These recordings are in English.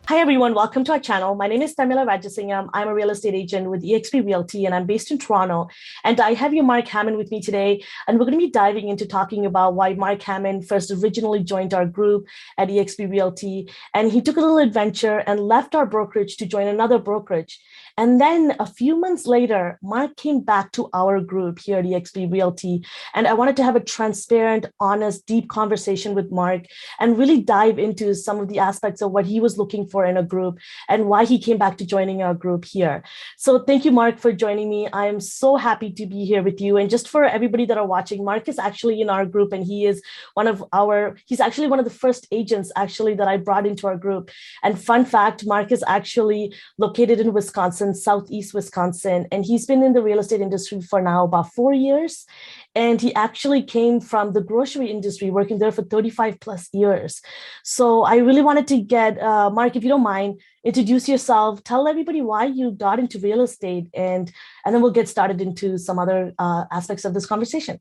Hi, everyone. Welcome to our channel. My name is Tharmila Rajasingam. I'm a real estate agent with eXp Realty, and I'm based in Toronto. And I have you, Mark Hammen, with me today. And we're going to be diving into talking about why Mark Hammen first originally joined our group at eXp Realty. And he took a little adventure and left our brokerage to join another brokerage. And then a few months later, Mark came back to our group here at eXp Realty. And I wanted to have a transparent, honest, deep conversation with Mark and really dive into some of the aspects of what he was looking for in a group and why he came back to joining our group here. So thank you, Mark, for joining me. I am so happy to be here with you. And just for everybody that are watching, Mark is actually in our group, and he's actually one of the first agents actually that I brought into our group. And fun fact, Mark is actually located in Wisconsin, Southeast Wisconsin, and he's been in the real estate industry for now about 4 years. And he actually came from the grocery industry, working there for 35 plus years. So I really wanted to get, Mark, if you don't mind, introduce yourself, tell everybody why you got into real estate, and then we'll get started into some other aspects of this conversation.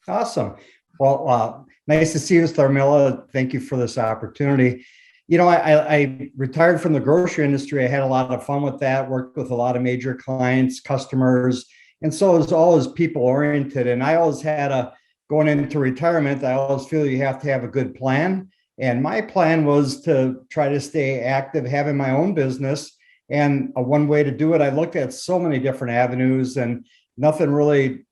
Awesome. Well, nice to see you, Tharmila. Thank you for this opportunity. You know, I retired from the grocery industry. I had a lot of fun with that, worked with a lot of major clients, customers, and so it was always people oriented. And I always had going into retirement, I always feel you have to have a good plan. And my plan was to try to stay active, having my own business. And one way to do it, I looked at so many different avenues and nothing really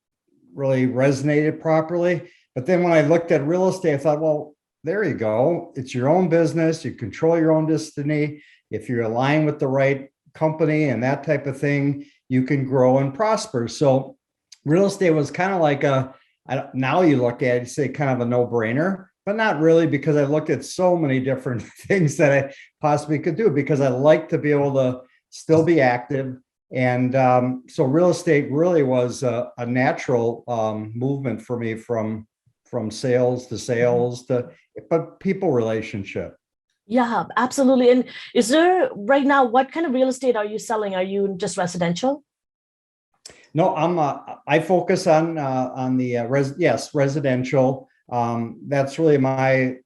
resonated properly. But then when I looked at real estate, I thought, well, there you go. It's your own business. You control your own destiny. If you're aligned with the right company and that type of thing, you can grow and prosper. So real estate was kind of like now you look at it, you say kind of a no-brainer, but not really, because I looked at so many different things that I possibly could do, because I like to be able to still be active. And so real estate really was a natural movement for me from sales to sales but people relationship. Yeah, absolutely. And is there right now, what kind of real estate are you selling? Are you just residential? No, I focus on the residential. That's really my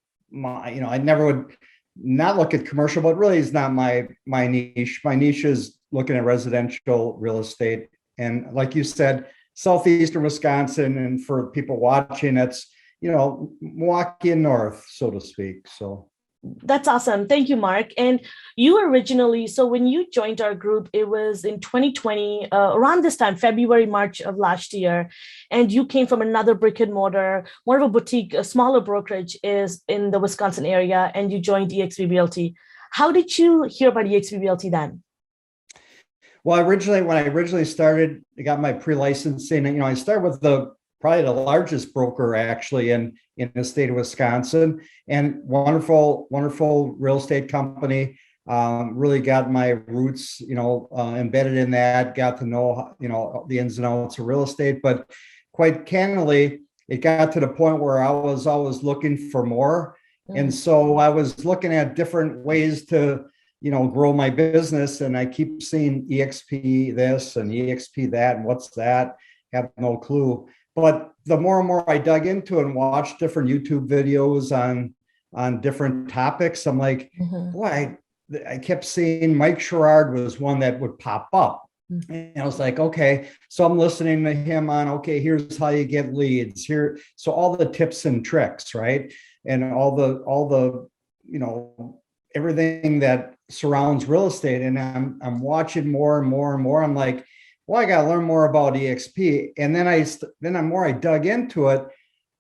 I never would not look at commercial, but really is not my niche. My niche is looking at residential real estate. And like you said, southeastern Wisconsin, and for people watching, that's Milwaukee and north, so to speak. So That's awesome. Thank you, Mark. And you originally, so when you joined our group, it was in 2020, around this time, February, March of last year. And you came from another brick and mortar, more of a boutique, a smaller brokerage is in the Wisconsin area, and you joined eXp Realty. How did you hear about eXp Realty then? Well, when I originally started, I got my pre-licensing. I started with probably the largest broker actually in the state of Wisconsin, and wonderful real estate company. Really got my roots, embedded in that. Got to know, the ins and outs of real estate. But quite candidly, it got to the point where I was always looking for more, and so I was looking at different ways to grow my business. And I keep seeing eXp this and eXp that, and what's that? Have no clue. But the more and more I dug into and watched different YouTube videos on different topics, I'm like, boy, I kept seeing Mike Sherrard was one that would pop up. And I was like, okay, so I'm listening to him on, okay, here's how you get leads here. So all the tips and tricks, right? And all the everything that surrounds real estate. And I'm watching more and more and more. I'm like, well, I got to learn more about eXp. And then the more I dug into it,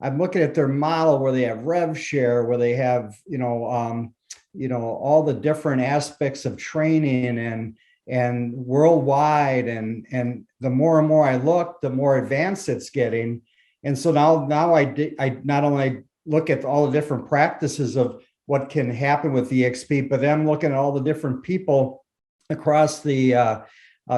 I'm looking at their model where they have rev share, where they have, all the different aspects of training and worldwide. And the more and more I look, the more advanced it's getting. And so now I not only look at all the different practices of what can happen with eXp, but then I'm looking at all the different people across the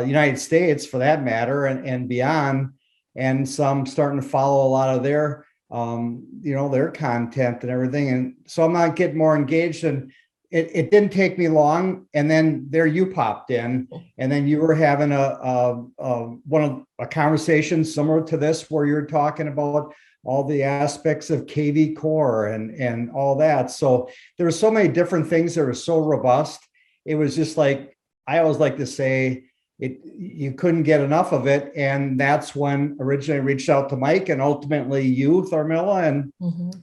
United States, for that matter, and beyond. And some starting to follow a lot of their, their content and everything. And so I'm not getting more engaged. And it didn't take me long. And then there you popped in, and then you were having a conversation similar to this, where you're talking about all the aspects of KV Core and all that. So there were so many different things that were so robust. it was just like, I always like to say, you couldn't get enough of it. And that's when originally I reached out to Mike, and ultimately you, Tharmila, and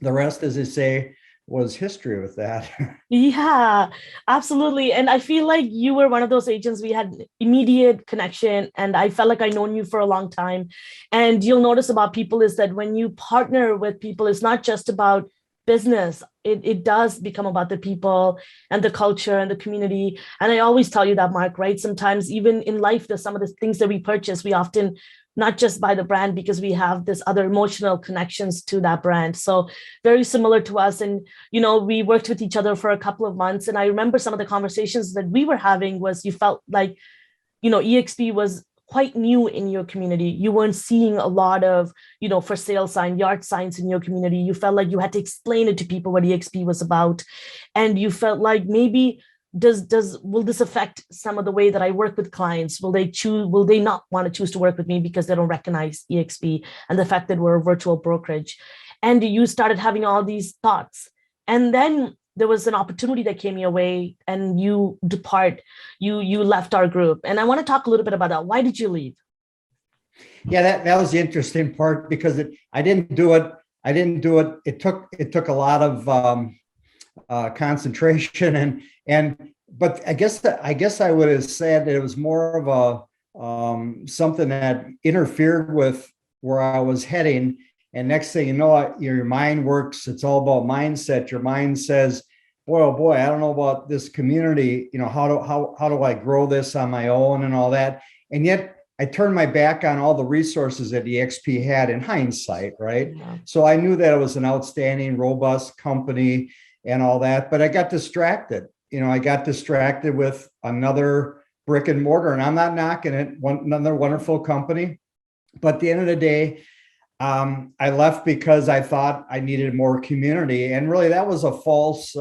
the rest, as they say, was history with that. Yeah, absolutely. And I feel like you were one of those agents we had immediate connection, and I felt like I known you for a long time. And you'll notice about people is that when you partner with people, it's not just about business. It does become about the people and the culture and the community. And I always tell you that, Mark, right? Sometimes even in life, there's some of the things that we purchase, we often not just buy the brand because we have this other emotional connections to that brand. So very similar to us. And, we worked with each other for a couple of months. And I remember some of the conversations that we were having was you felt like, eXp was quite new in your community. You weren't seeing a lot of, for sale sign, yard signs in your community. You felt like you had to explain it to people what eXp was about. And you felt like maybe will this affect some of the way that I work with clients? Will they not want to choose to work with me because they don't recognize eXp and the fact that we're a virtual brokerage? And you started having all these thoughts. And then there was an opportunity that came your way and you left our group. And I want to talk a little bit about that. Why did you leave? Yeah, that was the interesting part, because I didn't do it. It took a lot of concentration but I guess I would have said that it was more of a something that interfered with where I was heading. And next thing you know, your mind works. It's all about mindset. Your mind says, boy, oh boy, I don't know about this community. How do I grow this on my own and all that? And yet I turned my back on all the resources that eXp had in hindsight, right? Yeah. So I knew that it was an outstanding, robust company and all that, but I got distracted. I got distracted with another brick and mortar, and I'm not knocking it. Another wonderful company, but at the end of the day, I left because I thought I needed more community, and really that was a false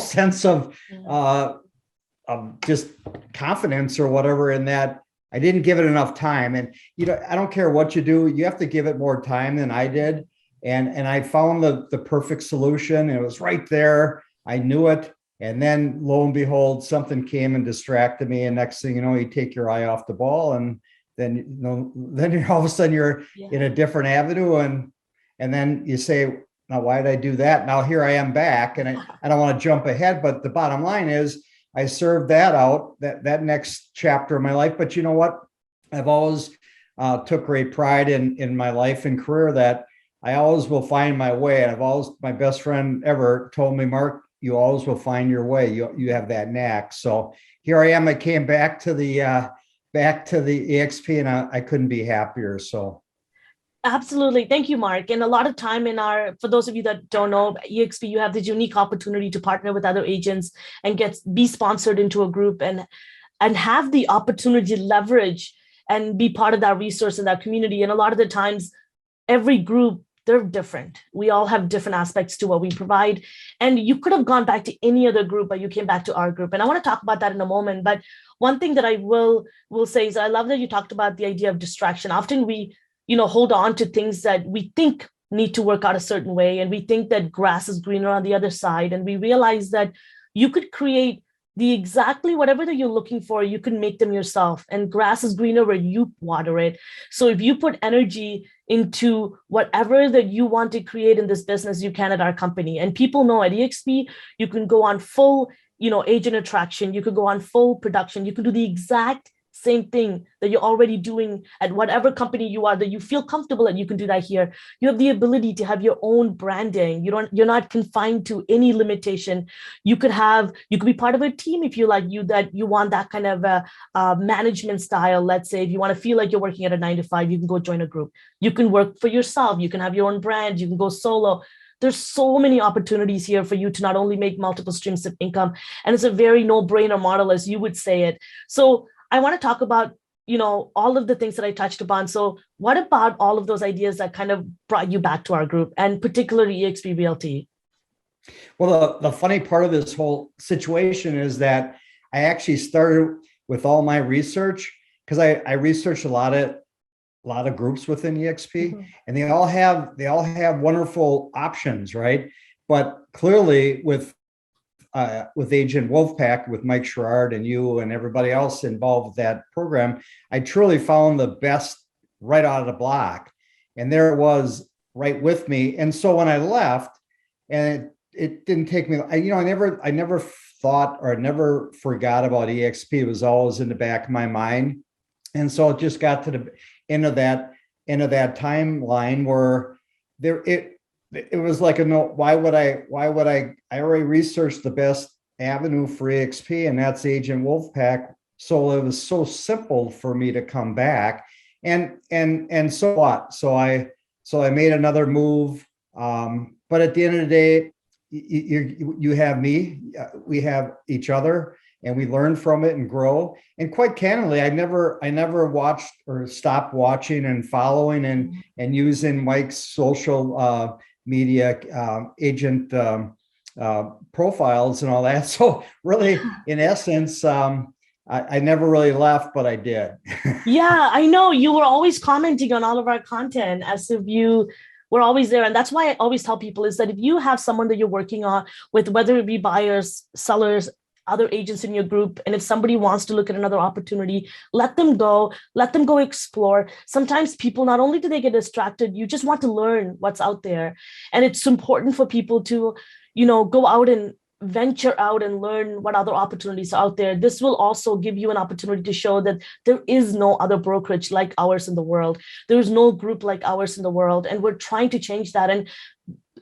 sense of just confidence or whatever. In that, I didn't give it enough time, and I don't care what you do, you have to give it more time than I did. And I found the perfect solution. It was right there. I knew it. And then lo and behold, something came and distracted me. And next thing you know, you take your eye off the ball, and then then all of a sudden you're in a different avenue. And then you say, now, why did I do that? Now here I am back. And I don't want to jump ahead, but the bottom line is I served that out, that next chapter of my life. But you know what? I've always took great pride in my life and career that I always will find my way. And my best friend ever told me, Mark, you always will find your way. You have that knack. So here I am. I came back to the eXp, and I couldn't be happier. So. Absolutely. Thank you, Mark. And a lot of time for those of you that don't know, eXp, you have this unique opportunity to partner with other agents and be sponsored into a group and have the opportunity to leverage and be part of that resource in that community. And a lot of the times, every group, they're different. We all have different aspects to what we provide. And you could have gone back to any other group, but you came back to our group. And I want to talk about that in a moment. But one thing that I will say is I love that you talked about the idea of distraction. Often we, hold on to things that we think need to work out a certain way. And we think that grass is greener on the other side. And we realize that you could create exactly whatever that you're looking for, you can make them yourself. And grass is greener where you water it. So if you put energy into whatever that you want to create in this business, you can at our company. And people know at eXp, you can go on full, agent attraction. You could go on full production. You could do the exact same thing that you're already doing at whatever company you are that you feel comfortable at. You can do that here. You have the ability to have your own branding. You're not confined to any limitation. You could be part of a team if you want that kind of a management style. Let's say if you want to feel like you're working at a 9 to 5, you can go join a group. You can work for yourself. You can have your own brand. You can go solo. There's so many opportunities here for you to not only make multiple streams of income, and it's a very no-brainer model, as you would say it. So I want to talk about, all of the things that I touched upon. So what about all of those ideas that kind of brought you back to our group, and particularly eXp Realty? Well, the funny part of this whole situation is that I actually started with all my research, because I researched a lot of groups within eXp, and they all have wonderful options, right? But clearly with with Agent Wolfpack, with Mike Sherrard and you and everybody else involved with that program, I truly found the best right out of the block. And there it was right with me. And so when I left, and it didn't take me, I never thought or never forgot about eXp. It was always in the back of my mind. And so it just got to the end of that timeline where it was like why would I already researched the best avenue for eXp, and that's Agent Wolfpack. So it was so simple for me to come back. And so what? So I made another move. But at the end of the day, you have me, we have each other, and we learn from it and grow. And quite candidly, I never watched or stopped watching and following and using Mike's social media agent profiles and all that. So really, in essence, I never really left, but I did. Yeah, I know. You were always commenting on all of our content as if you were always there. And that's why I always tell people is that if you have someone that you're working on with, whether it be buyers, sellers, other agents in your group, and if somebody wants to look at another opportunity, let them go explore. Sometimes people, not only do they get distracted, you just want to learn what's out there. And it's important for people to, go out and venture out and learn what other opportunities are out there. This will also give you an opportunity to show that there is no other brokerage like ours in the world. There is no group like ours in the world. And we're trying to change that. And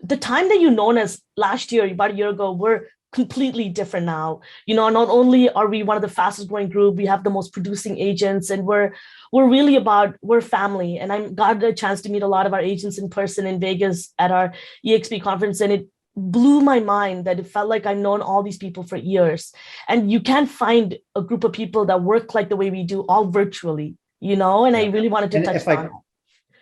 the time that you known as last year, about a year ago, we're completely different now. Not only are we one of the fastest growing group, we have the most producing agents, and we're really we're family. And I got a chance to meet a lot of our agents in person in Vegas at our eXp conference, and it blew my mind that it felt like I've known all these people for years. And you can't find a group of people that work like the way we do, all virtually, and yeah. I really wanted to touch on it.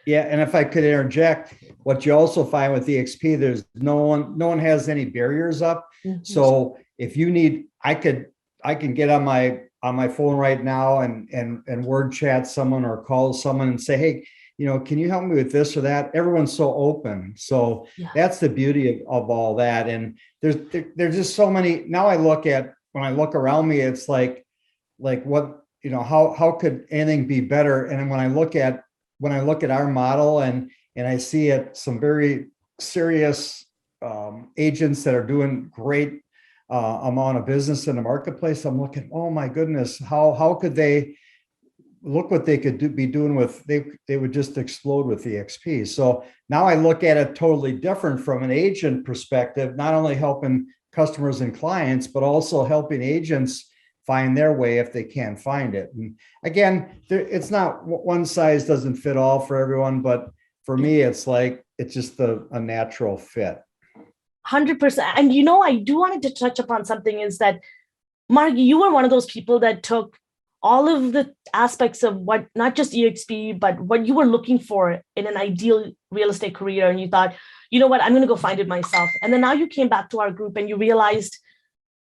Yeah, and if I could interject, what you also find with eXp, there's no one has any barriers up. Mm-hmm. So if you need, I can get on my phone right now and word chat someone or call someone and say, hey, can you help me with this or that? Everyone's so open. So yeah. That's the beauty of all that. And there's just so many. Now when I look around me, it's like what, how could anything be better? And when I look at our model and I see some very serious agents that are doing great amount of business in the marketplace, I'm looking, oh my goodness, how could they look what they could be doing with, they would just explode with eXp. So now I look at it totally different from an agent perspective, not only helping customers and clients, but also helping agents find their way if they can't find it. And again, it's not one size doesn't fit all for everyone, but for me, it's just a natural fit. 100%. And I do wanted to touch upon something is that, Mark, you were one of those people that took all of the aspects of what, not just eXp, but what you were looking for in an ideal real estate career. And you thought, you know what, I'm going to go find it myself. And then now you came back to our group and you realized,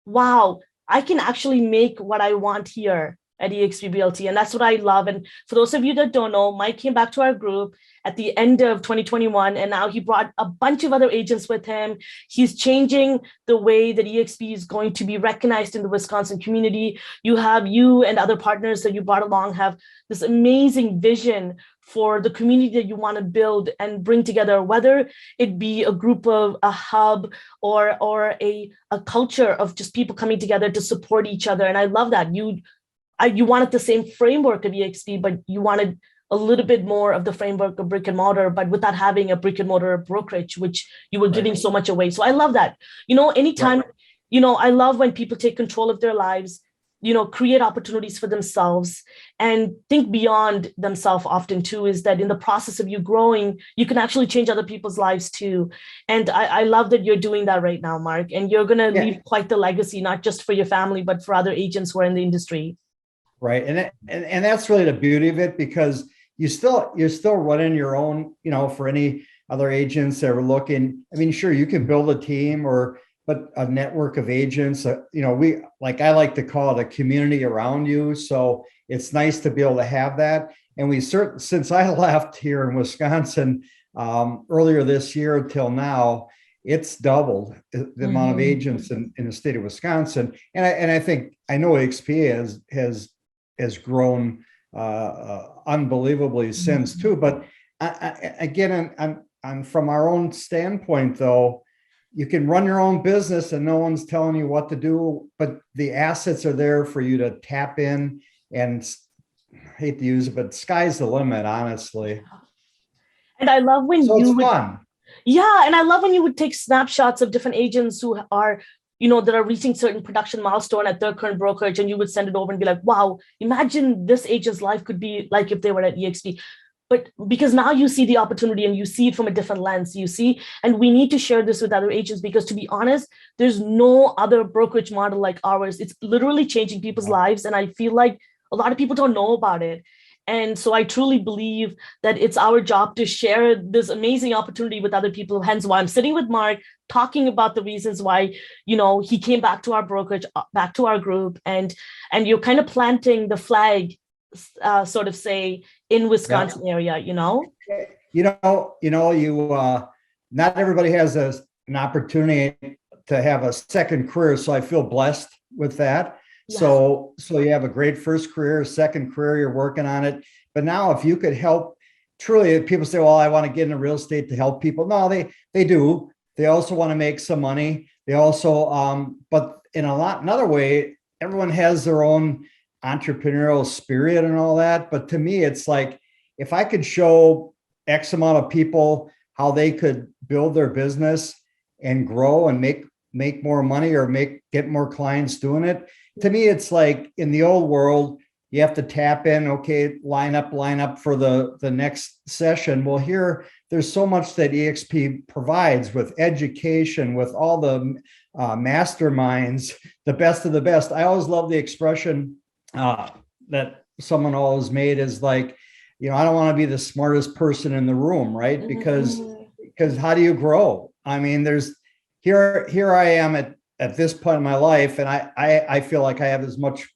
wow, I can actually make what I want here at eXp Realty. And that's what I love. And for those of you that don't know, Mike came back to our group at the end of 2021, and now he brought a bunch of other agents with him. He's changing the way that eXp is going to be recognized in the Wisconsin community. You and other partners that you brought along have this amazing vision for the community that you want to build and bring together, whether it be a group of a hub or a culture of just people coming together to support each other. And I love that. You wanted the same framework of eXp, but you wanted a little bit more of the framework of brick and mortar, but without having a brick and mortar brokerage, which you were giving so much away. So I love that. Anytime, I love when people take control of their lives, create opportunities for themselves and think beyond themselves often too, is that in the process of you growing, you can actually change other people's lives too. And I love that you're doing that right now, Mark, and you're going to leave quite the legacy, not just for your family, but for other agents who are in the industry. Right. And that's really the beauty of it, because you're still running your own, for any other agents that are looking. I mean, sure, you can build a team but a network of agents, I like to call it a community around you. So it's nice to be able to have that. And since I left here in Wisconsin earlier this year until now, it's doubled the amount of agents in the state of Wisconsin. And I think, I know eXp has grown unbelievably since too. But again, I'm from our own standpoint, though, you can run your own business and no one's telling you what to do, but the assets are there for you to tap in. And I hate to use it, but sky's the limit, honestly. And I love when so you it's would, fun. yeah, and I love when you would take snapshots of different agents who are, that are reaching certain production milestone at their current brokerage, and you would send it over and be like, wow, imagine this agent's life could be like if they were at eXp. But because now you see the opportunity and you see it from a different lens, and we need to share this with other agents, because to be honest, there's no other brokerage model like ours. It's literally changing people's lives. And I feel like a lot of people don't know about it. And so I truly believe that it's our job to share this amazing opportunity with other people. Hence why I'm sitting with Mark, talking about the reasons why, he came back to our brokerage, back to our group, and you're kind of planting the flag, sort of say, in Wisconsin area, not everybody has an opportunity to have a second career. So I feel blessed with that. Yeah. So you have a great first career, second career, you're working on it. But now if you could help, truly, people say, well, I want to get into real estate to help people. No, they do. They also want to make some money. They also, but in another way, everyone has their own entrepreneurial spirit and all that. But to me, it's like, if I could show X amount of people how they could build their business and grow and make more money or get more clients doing it. To me, it's like in the old world, you have to tap in, okay, line up for the next session. Well, here, there's so much that eXp provides with education, with all the masterminds, the best of the best. I always love the expression that someone always made is like, I don't want to be the smartest person in the room, right? Because how do you grow? I mean, here I am at this point in my life, and I feel like I have as much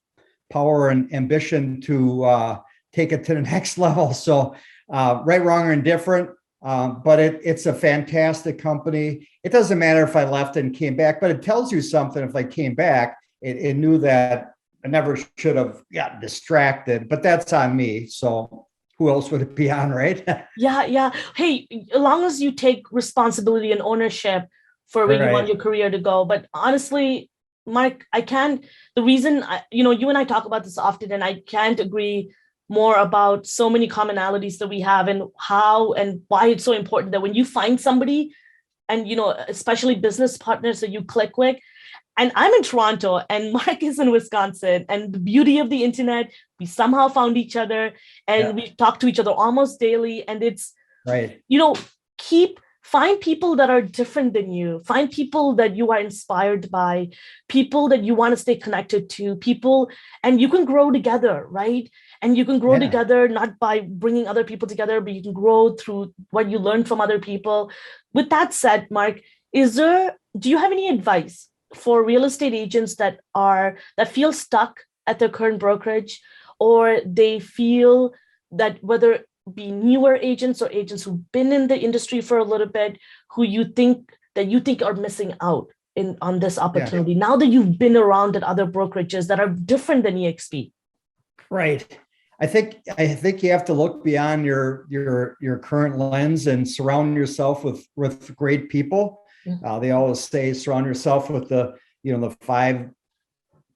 power and ambition to take it to the next level. So right, wrong, or indifferent, but it's a fantastic company. It doesn't matter if I left and came back, but it tells you something. If I came back, it knew that I never should have gotten distracted, but that's on me. So who else would it be on, right? Yeah. Hey, as long as you take responsibility and ownership for where you want your career to go. But honestly, Mike, the reason, you and I talk about this often, and I can't agree more about so many commonalities that we have, and how and why it's so important that when you find somebody, and, especially business partners that you click with. And I'm in Toronto and Mark is in Wisconsin, and the beauty of the internet, we somehow found each other, and we talk to each other almost daily. And it's, find people that are different than you, find people that you are inspired by, people that you want to stay connected to, people, and you can grow together, right? And you can grow together, not by bringing other people together, but you can grow through what you learn from other people. With that said, Mark, do you have any advice for real estate agents that feel stuck at their current brokerage, or they feel that, whether it be newer agents or agents who've been in the industry for a little bit, who you think are missing out on this opportunity now that you've been around at other brokerages that are different than eXp? Right. I think you have to look beyond your current lens and surround yourself with great people. They always say surround yourself with the five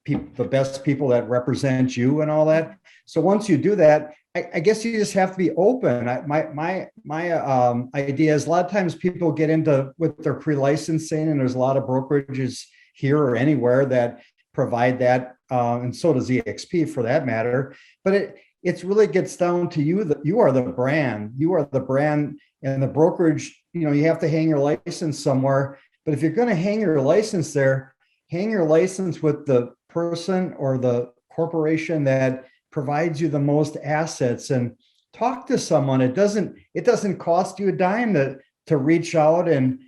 people, the best people that represent you and all that. So once you do that, I guess you just have to be open. My idea is, a lot of times people get into with their pre-licensing, and there's a lot of brokerages here or anywhere that provide that, and so does eXp for that matter. But it really gets down to you, that you are the brand. You are the brand, and the brokerage, you have to hang your license somewhere. But if you're going to hang your license there, hang your license with the person or the corporation that provides you the most assets, and talk to someone. It doesn't cost you a dime to reach out and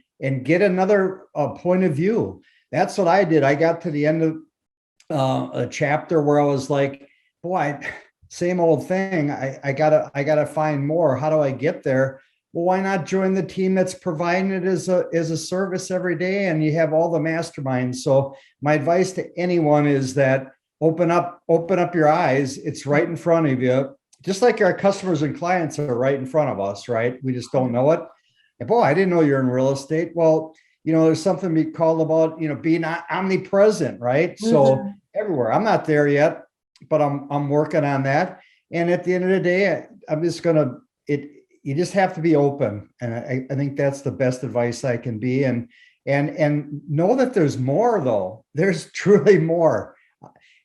get another point of view. That's what I did. I got to the end of a chapter where I was like, boy, same old thing. I gotta find more. How do I get there? well, why not join the team that's providing it as a service every day, and you have all the masterminds. So my advice to anyone is that open up your eyes. It's right in front of you. Just like our customers and clients are right in front of us, right? We just don't know it. And boy, I didn't know you're in real estate. Well, there's something we call about, being omnipresent, right? So everywhere. I'm not there yet, but I'm working on that. And at the end of the day, I'm just you just have to be open. And I think that's the best advice I can be. And know that there's more, though. There's truly more.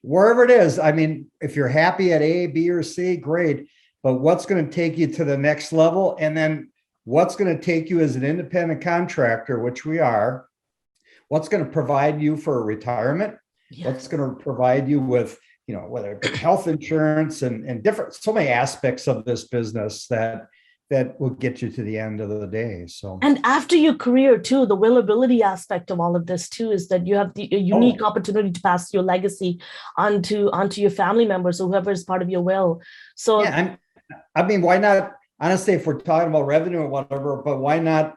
Wherever it is. I mean, if you're happy at A, B, or C, great. But what's going to take you to the next level? And then what's going to take you as an independent contractor, which we are? What's going to provide you for retirement? Yes. What's going to provide you with, whether it's health insurance and different, so many aspects of this business that will get you to the end of the day. So, and after your career too, the willability aspect of all of this too is that you have the unique opportunity to pass your legacy onto your family members or whoever is part of your will. So, yeah, I mean, why not? Honestly, if we're talking about revenue or whatever, but why not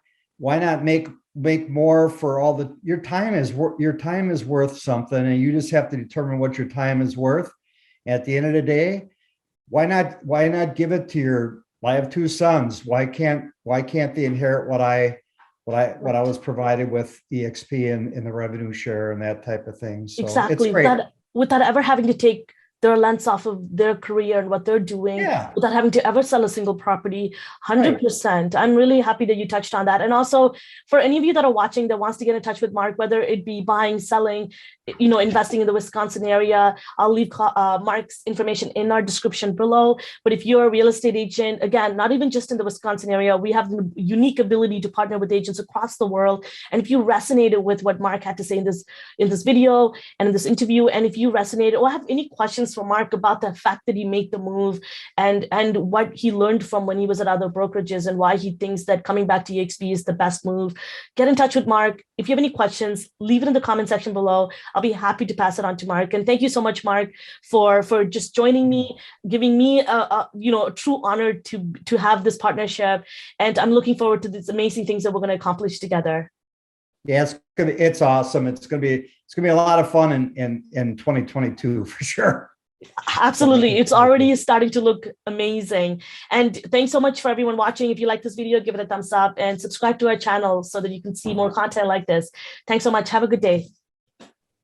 make more for your time is worth something, and you just have to determine what your time is worth. At the end of the day, why not give it to I have two sons. Why can't they inherit what I was provided with eXp and the revenue share and that type of thing? So exactly. It's great. Without ever having to take their lens off of their career and what they're doing, without having to ever sell a single property, 100%. Right. I'm really happy that you touched on that. And also for any of you that are watching that wants to get in touch with Mark, whether it be buying, selling, investing in the Wisconsin area, I'll leave Mark's information in our description below. But if you're a real estate agent, again, not even just in the Wisconsin area, we have the unique ability to partner with agents across the world. And if you resonated with what Mark had to say in this video and in this interview, and if you resonated or have any questions for Mark about the fact that he made the move and what he learned from when he was at other brokerages and why he thinks that coming back to eXp is the best move, get in touch with Mark. If you have any questions, leave it in the comment section below. I'll be happy to pass it on to Mark. And thank you so much, Mark, for just joining me, giving me a true honor to have this partnership. And I'm looking forward to these amazing things that we're going to accomplish together. Yeah, it's awesome. It's gonna be a lot of fun in 2022 for sure. Absolutely. It's already starting to look amazing. And thanks so much for everyone watching. If you like this video, give it a thumbs up and subscribe to our channel so that you can see more content like this. Thanks so much. Have a good day.